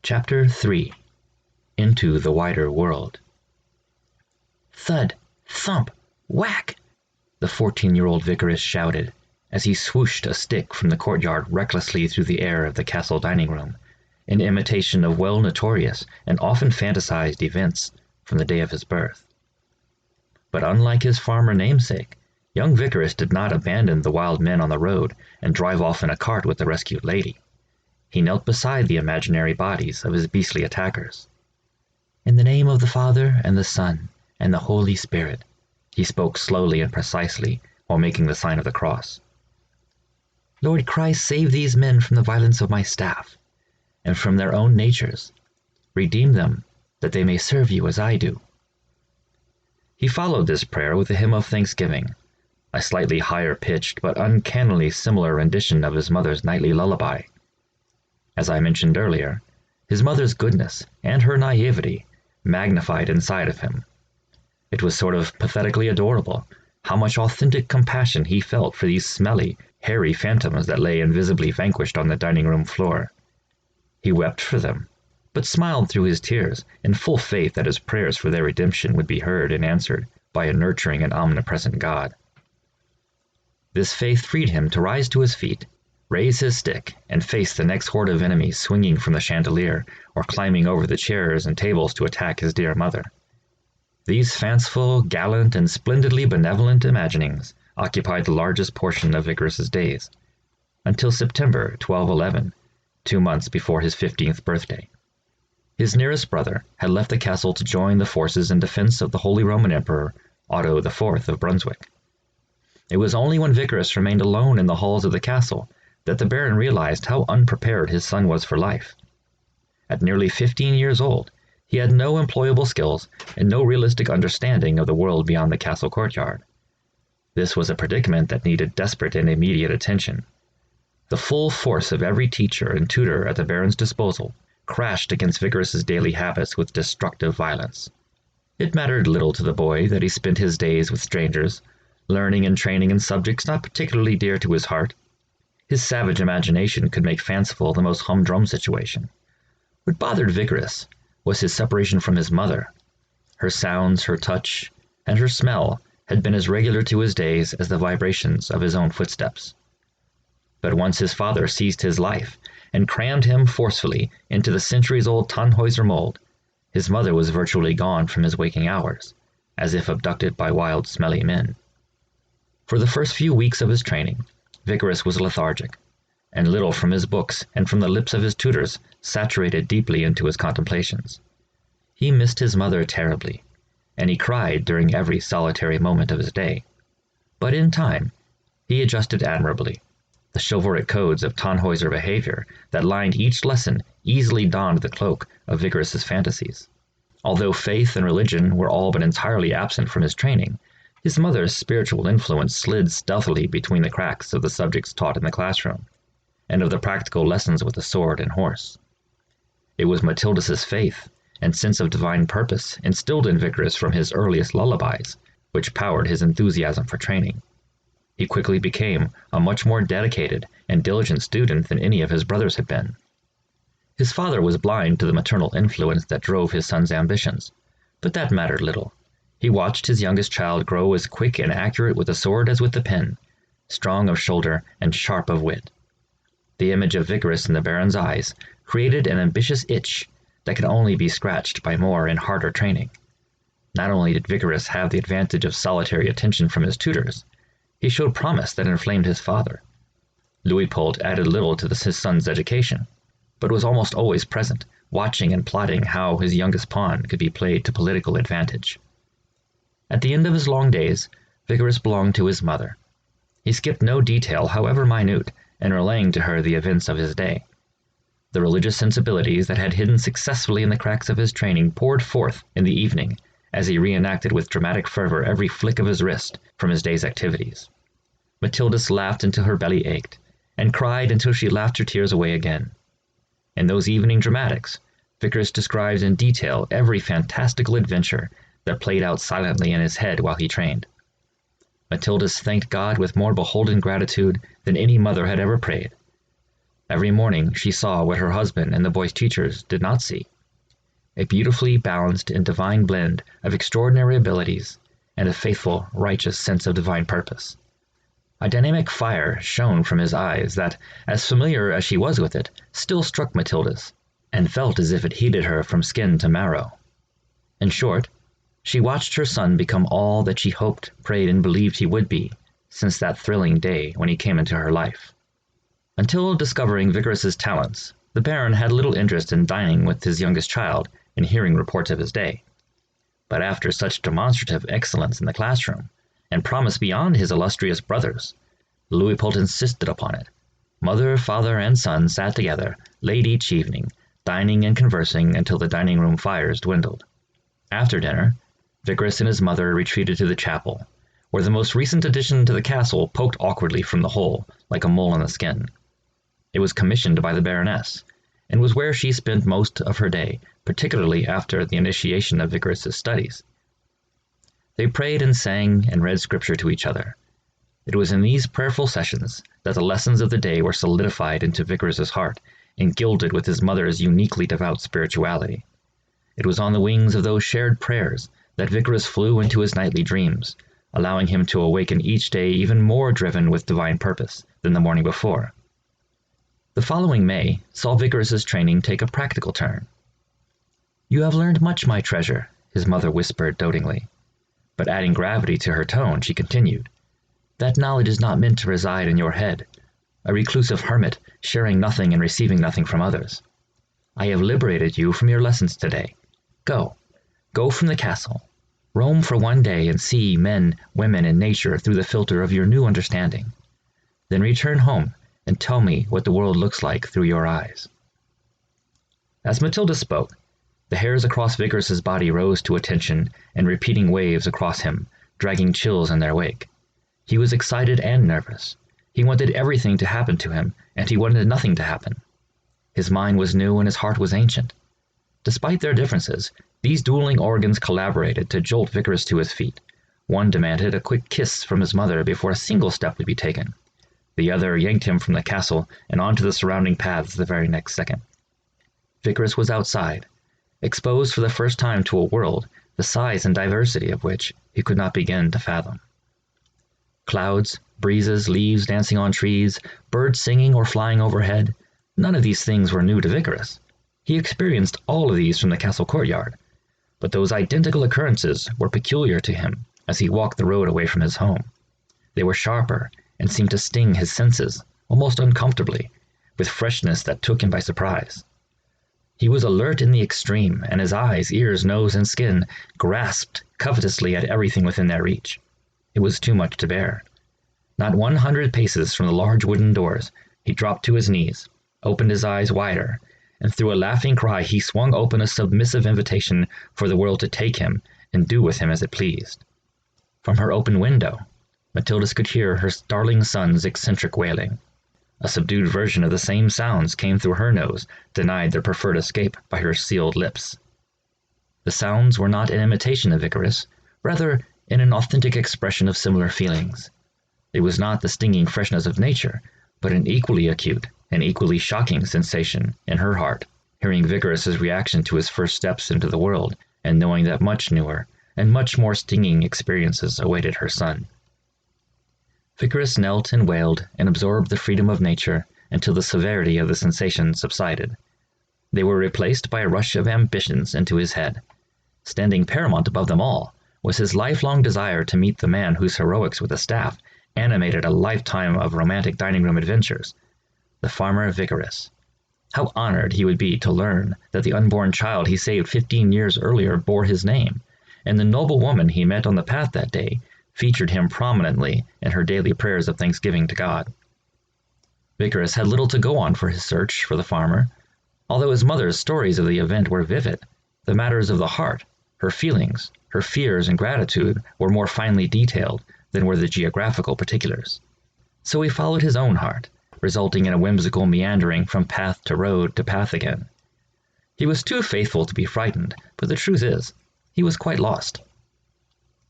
Chapter 3. Into the Wider World. Thud! Thump! Whack! The 14-year-old Vicarist shouted, as he swooshed a stick from the courtyard recklessly through the air of the castle dining room, in imitation of well-notorious and often fantasized events from the day of his birth. But unlike his farmer namesake, young Vicarist did not abandon the wild men on the road and drive off in a cart with the rescued lady. He knelt beside the imaginary bodies of his beastly attackers. "In the name of the Father, and the Son, and the Holy Spirit," he spoke slowly and precisely while making the sign of the cross. "Lord Christ, save these men from the violence of my staff, and from their own natures. Redeem them, that they may serve you as I do." He followed this prayer with a hymn of thanksgiving, a slightly higher-pitched but uncannily similar rendition of his mother's nightly lullaby. As I mentioned earlier, his mother's goodness and her naivety magnified inside of him. It was sort of pathetically adorable how much authentic compassion he felt for these smelly, hairy phantoms that lay invisibly vanquished on the dining room floor. He wept for them, but smiled through his tears in full faith that his prayers for their redemption would be heard and answered by a nurturing and omnipresent God. This faith freed him to rise to his feet, raise his stick, and face the next horde of enemies swinging from the chandelier or climbing over the chairs and tables to attack his dear mother. These fanciful, gallant, and splendidly benevolent imaginings occupied the largest portion of Vicarist's days, until September 1211, 2 months before his 15th birthday. His nearest brother had left the castle to join the forces in defense of the Holy Roman Emperor Otto IV of Brunswick. It was only when Vicarist remained alone in the halls of the castle that the Baron realized how unprepared his son was for life. At nearly 15 years old, he had no employable skills and no realistic understanding of the world beyond the castle courtyard. This was a predicament that needed desperate and immediate attention. The full force of every teacher and tutor at the Baron's disposal crashed against Vicarist's daily habits with destructive violence. It mattered little to the boy that he spent his days with strangers, learning and training in subjects not particularly dear to his heart. His savage imagination could make fanciful the most humdrum situation. What bothered Vicarist was his separation from his mother. Her sounds, her touch, and her smell had been as regular to his days as the vibrations of his own footsteps. But once his father seized his life and crammed him forcefully into the centuries-old Tannhäuser mold, his mother was virtually gone from his waking hours, as if abducted by wild, smelly men. For the first few weeks of his training, Vicarist was lethargic, and little from his books and from the lips of his tutors saturated deeply into his contemplations. He missed his mother terribly, and he cried during every solitary moment of his day. But in time, he adjusted admirably. The chivalric codes of Tannhäuser behavior that lined each lesson easily donned the cloak of Vicarist's fantasies. Although faith and religion were all but entirely absent from his training, his mother's spiritual influence slid stealthily between the cracks of the subjects taught in the classroom, and of the practical lessons with the sword and horse. It was Matildas's faith and sense of divine purpose instilled in Vicarist from his earliest lullabies, which powered his enthusiasm for training. He quickly became a much more dedicated and diligent student than any of his brothers had been. His father was blind to the maternal influence that drove his son's ambitions, but that mattered little. He watched his youngest child grow as quick and accurate with the sword as with the pen, strong of shoulder and sharp of wit. The image of Vicarist in the Baron's eyes created an ambitious itch that could only be scratched by more and harder training. Not only did Vicarist have the advantage of solitary attention from his tutors, he showed promise that inflamed his father. Luitpold added little to his son's education, but was almost always present, watching and plotting how his youngest pawn could be played to political advantage. At the end of his long days, Vicarist belonged to his mother. He skipped no detail, however minute, in relaying to her the events of his day. The religious sensibilities that had hidden successfully in the cracks of his training poured forth in the evening as he reenacted with dramatic fervor every flick of his wrist from his day's activities. Matildas laughed until her belly ached, and cried until she laughed her tears away again. In those evening dramatics, Vicarist describes in detail every fantastical adventure that played out silently in his head while he trained. Matildas thanked God with more beholden gratitude than any mother had ever prayed. Every morning she saw what her husband and the boy's teachers did not see: a beautifully balanced and divine blend of extraordinary abilities and a faithful, righteous sense of divine purpose. A dynamic fire shone from his eyes that, as familiar as she was with it, still struck Matilda's, and felt as if it heated her from skin to marrow. In short, she watched her son become all that she hoped, prayed, and believed he would be, since that thrilling day when he came into her life. Until discovering Vickers' talents, the Baron had little interest in dining with his youngest child and hearing reports of his day. But after such demonstrative excellence in the classroom, and promise beyond his illustrious brothers, Louis-Poult insisted upon it. Mother, father, and son sat together late each evening, dining and conversing until the dining-room fires dwindled. After dinner, Vickers and his mother retreated to the chapel, where the most recent addition to the castle poked awkwardly from the hole, like a mole in the skin. It was commissioned by the Baroness, and was where she spent most of her day, particularly after the initiation of Vickers' studies. They prayed and sang and read scripture to each other. It was in these prayerful sessions that the lessons of the day were solidified into Vickers' heart and gilded with his mother's uniquely devout spirituality. It was on the wings of those shared prayers that Vickers flew into his nightly dreams, allowing him to awaken each day even more driven with divine purpose than the morning before. The following May saw Vickers' training take a practical turn. "You have learned much, my treasure," his mother whispered dotingly. But adding gravity to her tone, she continued, "That knowledge is not meant to reside in your head, a reclusive hermit, sharing nothing and receiving nothing from others. I have liberated you from your lessons today. Go from the castle, roam for one day and see men, women, and nature through the filter of your new understanding. Then return home and tell me what the world looks like through your eyes." As Matilda spoke, the hairs across Vickers' body rose to attention and repeating waves across him, dragging chills in their wake. He was excited and nervous. He wanted everything to happen to him, and he wanted nothing to happen. His mind was new and his heart was ancient. Despite their differences, these dueling organs collaborated to jolt Vickers to his feet. One demanded a quick kiss from his mother before a single step would be taken. The other yanked him from the castle and onto the surrounding paths the very next second. Vickers was outside, exposed for the first time to a world, the size and diversity of which he could not begin to fathom. Clouds, breezes, leaves dancing on trees, birds singing or flying overhead, none of these things were new to Vickers. He experienced all of these from the castle courtyard, but those identical occurrences were peculiar to him as he walked the road away from his home. They were sharper and seemed to sting his senses, almost uncomfortably, with freshness that took him by surprise. He was alert in the extreme, and his eyes, ears, nose, and skin grasped covetously at everything within their reach. It was too much to bear. Not 100 paces from the large wooden doors, he dropped to his knees, opened his eyes wider, and through a laughing cry he swung open a submissive invitation for the world to take him and do with him as it pleased. From her open window, Matilda could hear her darling son's eccentric wailing. A subdued version of the same sounds came through her nose, denied their preferred escape by her sealed lips. The sounds were not an imitation of Vickers, rather an authentic expression of similar feelings. It was not the stinging freshness of nature, but an equally acute and equally shocking sensation in her heart, hearing Vickers' reaction to his first steps into the world, and knowing that much newer and much more stinging experiences awaited her son. Vickers knelt and wailed and absorbed the freedom of nature until the severity of the sensation subsided. They were replaced by a rush of ambitions into his head. Standing paramount above them all was his lifelong desire to meet the man whose heroics with a staff animated a lifetime of romantic dining-room adventures, the farmer Vickers. How honored he would be to learn that the unborn child he saved 15 years earlier bore his name, and the noble woman he met on the path that day featured him prominently in her daily prayers of thanksgiving to God. Vickers had little to go on for his search for the farmer. Although his mother's stories of the event were vivid, the matters of the heart, her feelings, her fears and gratitude were more finely detailed than were the geographical particulars. So he followed his own heart, resulting in a whimsical meandering from path to road to path again. He was too faithful to be frightened, but the truth is, he was quite lost.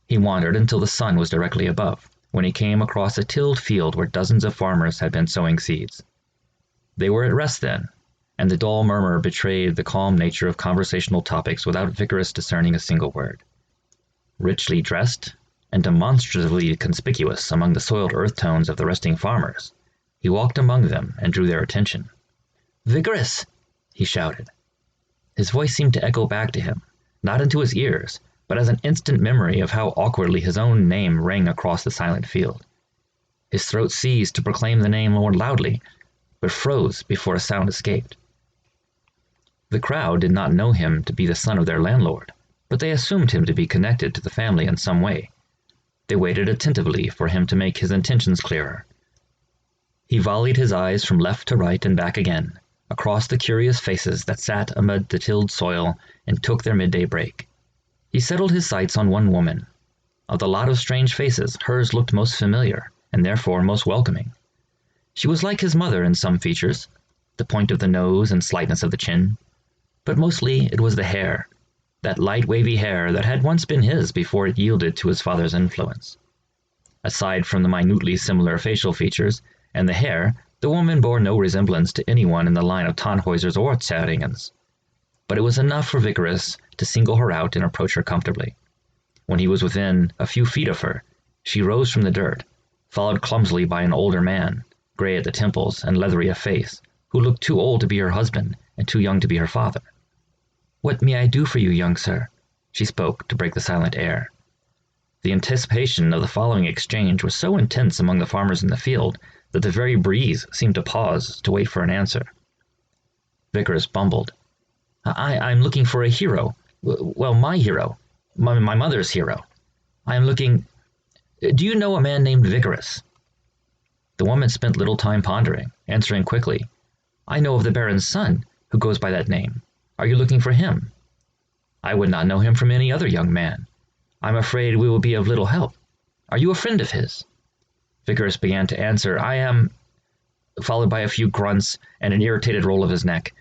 He wandered until the sun was directly above, when he came across a tilled field where dozens of farmers had been sowing seeds. They were at rest then, and the dull murmur betrayed the calm nature of conversational topics without Vickers discerning a single word. Richly dressed and demonstratively conspicuous among the soiled earth tones of the resting farmers, he walked among them and drew their attention. "Vickers!" he shouted. His voice seemed to echo back to him, not into his ears, but as an instant memory of how awkwardly his own name rang across the silent field. His throat seized to proclaim the name more loudly, but froze before a sound escaped. The crowd did not know him to be the son of their landlord, but they assumed him to be connected to the family in some way. They waited attentively for him to make his intentions clearer. He volleyed his eyes from left to right and back again, across the curious faces that sat amid the tilled soil and took their midday break. He settled his sights on one woman. Of the lot of strange faces, hers looked most familiar, and therefore most welcoming. She was like his mother in some features, the point of the nose and slightness of the chin, but mostly it was the hair, that light wavy hair that had once been his before it yielded to his father's influence. Aside from the minutely similar facial features and the hair, the woman bore no resemblance to anyone in the line of Tannhäusers or Zähringens. But it was enough for Vickers to single her out and approach her comfortably. When he was within a few feet of her, she rose from the dirt, followed clumsily by an older man, grey at the temples and leathery of face, who looked too old to be her husband and too young to be her father. "What may I do for you, young sir?" she spoke to break the silent air. The anticipation of the following exchange was so intense among the farmers in the field that the very breeze seemed to pause to wait for an answer. Vickers bumbled. I'm looking for a hero. Well, my hero. My mother's hero. I am looking... Do you know a man named Vickers?" The woman spent little time pondering, answering quickly. "I know of the Baron's son, who goes by that name. Are you looking for him?" "I would not know him from any other young man. I'm afraid we will be of little help. Are you a friend of his?" Vickers began to answer, "I am..." followed by a few grunts and an irritated roll of his neck.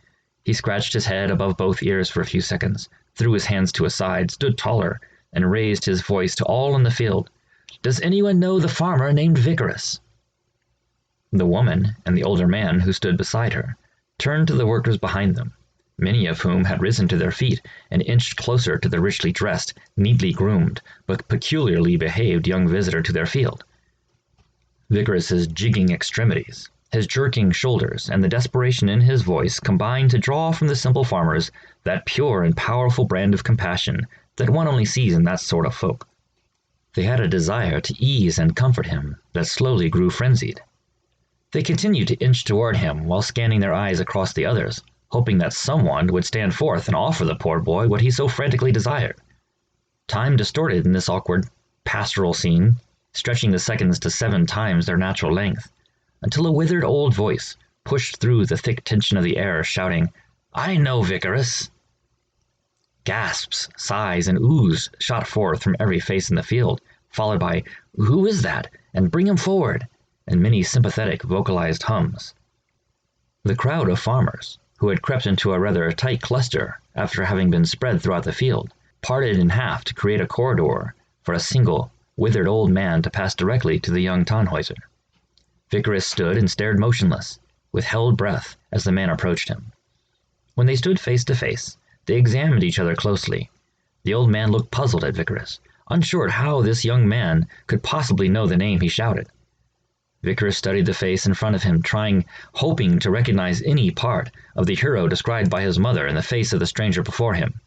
He scratched his head above both ears for a few seconds, threw his hands to his side, stood taller, and raised his voice to all in the field. "Does anyone know the farmer named Vickers?" The woman and the older man who stood beside her turned to the workers behind them, many of whom had risen to their feet and inched closer to the richly dressed, neatly groomed, but peculiarly behaved young visitor to their field. Vickers' jigging extremities, his jerking shoulders, and the desperation in his voice combined to draw from the simple farmers that pure and powerful brand of compassion that one only sees in that sort of folk. They had a desire to ease and comfort him that slowly grew frenzied. They continued to inch toward him while scanning their eyes across the others, hoping that someone would stand forth and offer the poor boy what he so frantically desired. Time distorted in this awkward, pastoral scene, stretching the seconds to 7 times their natural length, until a withered old voice pushed through the thick tension of the air, shouting, "I know Vickers!" Gasps, sighs, and oohs shot forth from every face in the field, followed by, "Who is that?" and "Bring him forward!" and many sympathetic vocalized hums. The crowd of farmers, who had crept into a rather tight cluster after having been spread throughout the field, parted in half to create a corridor for a single, withered old man to pass directly to the young Tannhäuser. Vickers stood and stared motionless, with held breath, as the man approached him. When they stood face to face, they examined each other closely. The old man looked puzzled at Vickers, unsure how this young man could possibly know the name he shouted. Vickers studied the face in front of him, hoping to recognize any part of the hero described by his mother in the face of the stranger before him.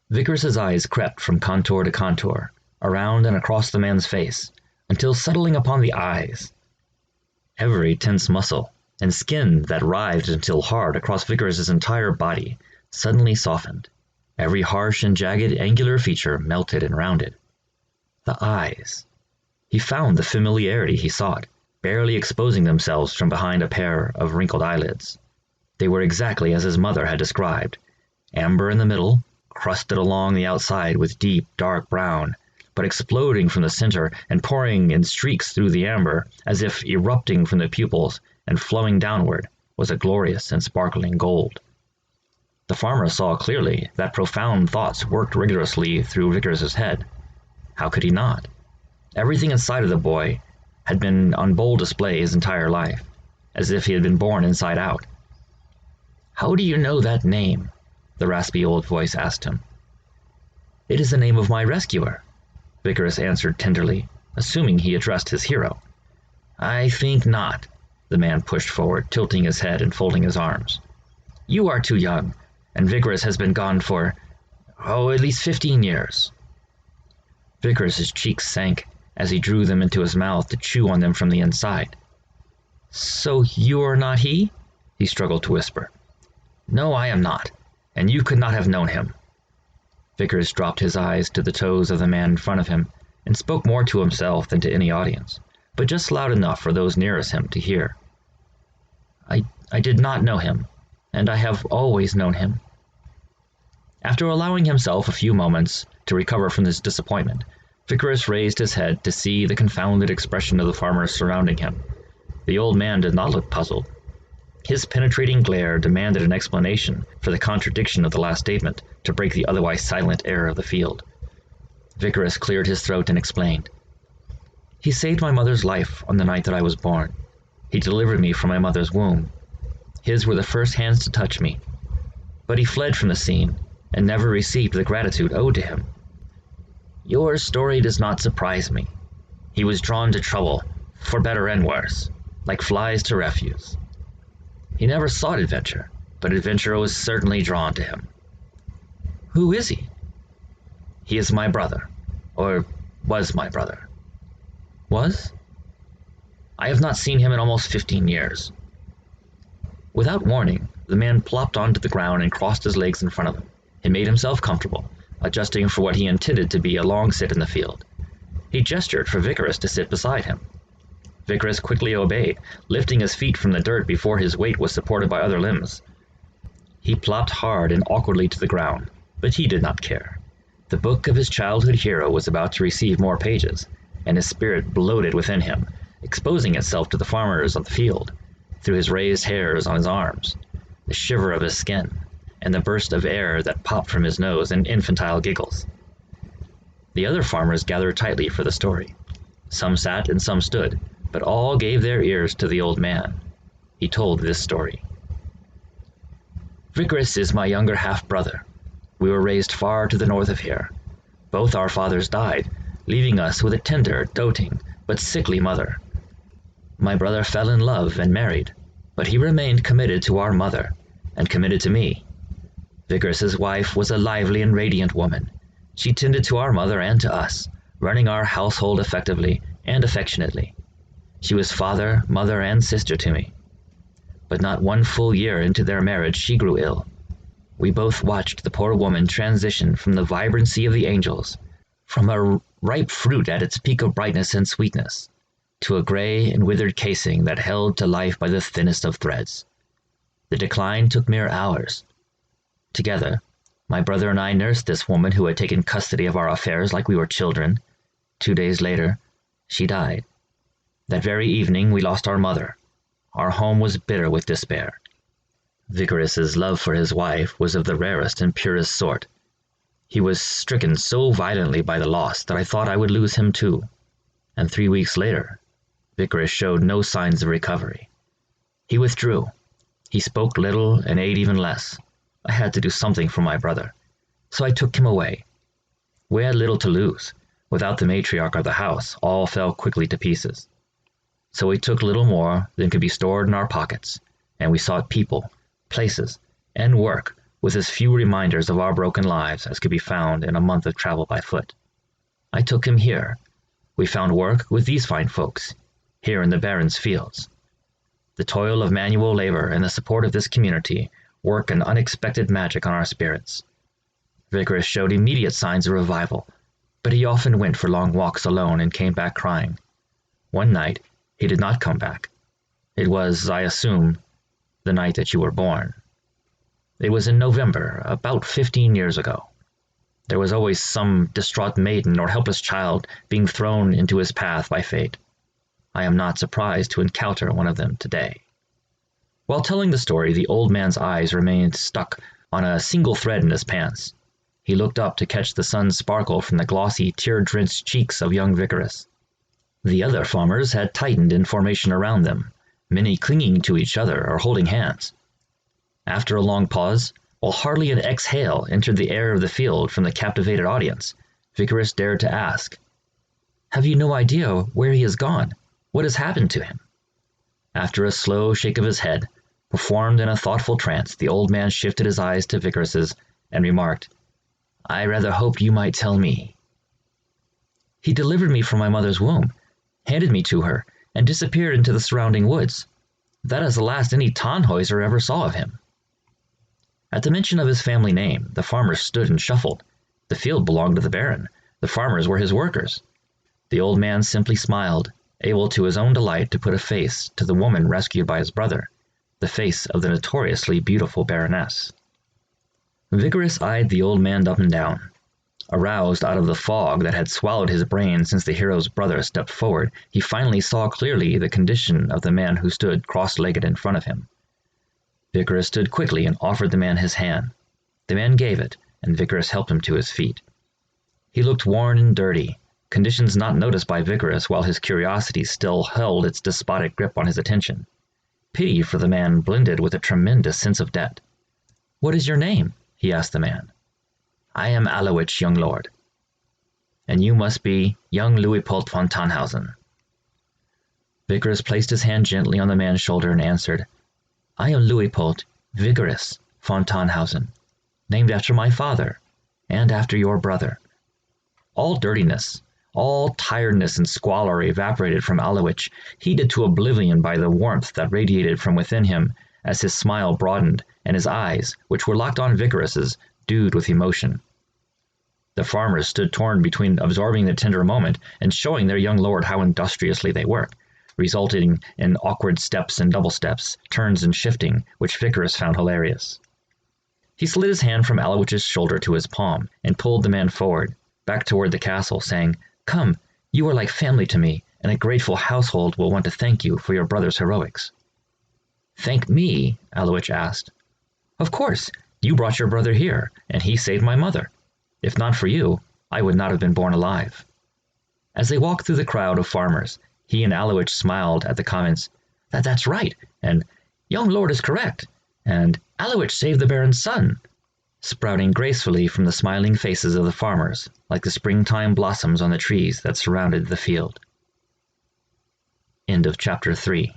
Vickers' eyes crept from contour to contour, around and across the man's face, until settling upon the eyes. Every tense muscle and skin that writhed until hard across Vickers' entire body suddenly softened. Every harsh and jagged angular feature melted and rounded. The eyes. He found the familiarity he sought, barely exposing themselves from behind a pair of wrinkled eyelids. They were exactly as his mother had described, amber in the middle, crusted along the outside with deep, dark brown, but exploding from the center and pouring in streaks through the amber, as if erupting from the pupils and flowing downward, was a glorious and sparkling gold. The farmer saw clearly that profound thoughts worked rigorously through Vickers' head. How could he not? Everything inside of the boy had been on bold display his entire life. as if he had been born inside out. "How do you know that name?" the raspy old voice asked him. "It is the name of my rescuer," Vickers answered tenderly, assuming he addressed his hero. "I think not," the man pushed forward, tilting his head and folding his arms. "You are too young, and Vickers has been gone for, at least 15 years. Vickers' cheeks sank as he drew them into his mouth to chew on them from the inside. "So you are not he?" he struggled to whisper. "No, I am not, and you could not have known him." Vickers dropped his eyes to the toes of the man in front of him and spoke more to himself than to any audience, but just loud enough for those nearest him to hear. I did not know him, and I have always known him." After allowing himself a few moments to recover from his disappointment, Vickers raised his head to see the confounded expression of the farmers surrounding him. The old man did not look puzzled. His penetrating glare demanded an explanation for the contradiction of the last statement to break the otherwise silent air of the field. Vickers cleared his throat and explained. "He saved my mother's life on the night that I was born. He delivered me from my mother's womb. His were the first hands to touch me. But he fled from the scene and never received the gratitude owed to him. Your story does not surprise me. He was drawn to trouble, for better and worse, like flies to refuse. He never sought adventure, but adventure was certainly drawn to him." "Who is he?" "He is my brother, or was my brother." "Was?" "I have not seen him in almost 15 years. Without warning, the man plopped onto the ground and crossed his legs in front of him. He made himself comfortable, adjusting for what he intended to be a long sit in the field. He gestured for Vickers to sit beside him. Vickers quickly obeyed, lifting his feet from the dirt before his weight was supported by other limbs. He plopped hard and awkwardly to the ground, but he did not care. The book of his childhood hero was about to receive more pages, and his spirit bloated within him, exposing itself to the farmers of the field, through his raised hairs on his arms, the shiver of his skin, and the burst of air that popped from his nose in infantile giggles. The other farmers gathered tightly for the story. Some sat and some stood, but all gave their ears to the old man. He told this story. "Vickers is my younger half-brother. We were raised far to the north of here. Both our fathers died, leaving us with a tender, doting, but sickly mother. My brother fell in love and married, but he remained committed to our mother, and committed to me. Vickers' wife was a lively and radiant woman. She tended to our mother and to us, running our household effectively and affectionately. She was father, mother, and sister to me. But not one full year into their marriage she grew ill. We both watched the poor woman transition from the vibrancy of the angels, from a ripe fruit at its peak of brightness and sweetness, to a gray and withered casing that held to life by the thinnest of threads. The decline took mere hours. Together, my brother and I nursed this woman who had taken custody of our affairs like we were children. 2 days later, she died. That very evening we lost our mother. Our home was bitter with despair. Vickers' love for his wife was of the rarest and purest sort. He was stricken so violently by the loss that I thought I would lose him too. And 3 weeks later, Vickers showed no signs of recovery. He withdrew. He spoke little and ate even less. I had to do something for my brother, so I took him away. We had little to lose. Without the matriarch of the house, all fell quickly to pieces. So we took little more than could be stored in our pockets, and we sought people, places, and work with as few reminders of our broken lives as could be found in a month of travel by foot. I took him here. We found work with these fine folks, here in the Baron's fields. The toil of manual labor and the support of this community work an unexpected magic on our spirits. Vickers showed immediate signs of revival, but he often went for long walks alone and came back crying. One night, he did not come back. It was, I assume, the night that you were born. It was in November, about 15 years ago. There was always some distraught maiden or helpless child being thrown into his path by fate. I am not surprised to encounter one of them today." While telling the story, the old man's eyes remained stuck on a single thread in his pants. He looked up to catch the sun's sparkle from the glossy, tear-drenched cheeks of young Vickers. The other farmers had tightened in formation around them, many clinging to each other or holding hands. After a long pause, while hardly an exhale entered the air of the field from the captivated audience, Vicarus dared to ask, "Have you no idea where he has gone? What has happened to him?" After a slow shake of his head, performed in a thoughtful trance, the old man shifted his eyes to Vicarus's and remarked, "I rather hoped you might tell me." "He delivered me from my mother's womb, handed me to her, and disappeared into the surrounding woods. That is the last any Tannhäuser ever saw of him." At the mention of his family name, the farmers stood and shuffled. The field belonged to the Baron. The farmers were his workers. The old man simply smiled, able to his own delight to put a face to the woman rescued by his brother, the face of the notoriously beautiful Baroness. Vicarus eyed the old man up and down. Aroused out of the fog that had swallowed his brain since the hero's brother stepped forward, he finally saw clearly the condition of the man who stood cross-legged in front of him. Vicarus stood quickly and offered the man his hand. The man gave it, and Vicarus helped him to his feet. He looked worn and dirty, conditions not noticed by Vicarus while his curiosity still held its despotic grip on his attention. Pity for the man blended with a tremendous sense of debt. "What is your name?" he asked the man. "I am Allowich, young lord." "And you must be young Luitpold von Tannhäuser." Vicarus placed his hand gently on the man's shoulder and answered, "I am Luitpold Vicarus von Tannhäuser, named after my father, and after your brother." All dirtiness, all tiredness and squalor evaporated from Allowich, heated to oblivion by the warmth that radiated from within him as his smile broadened and his eyes, which were locked on Vicarus's, dewed with emotion. The farmers stood torn between absorbing the tender moment and showing their young lord how industriously they work, resulting in awkward steps and double steps, turns and shifting, which Vicarus found hilarious. He slid his hand from Allowich's shoulder to his palm and pulled the man forward, back toward the castle, saying, "Come, you are like family to me, and a grateful household will want to thank you for your brother's heroics." "Thank me?" Allowich asked. "Of course, you brought your brother here, and he saved my mother. If not for you, I would not have been born alive." As they walked through the crowd of farmers, he and Allowich smiled at the comments, "That's right," and "Young lord is correct," and "Allowich saved the Baron's son," sprouting gracefully from the smiling faces of the farmers, like the springtime blossoms on the trees that surrounded the field. End of chapter 3.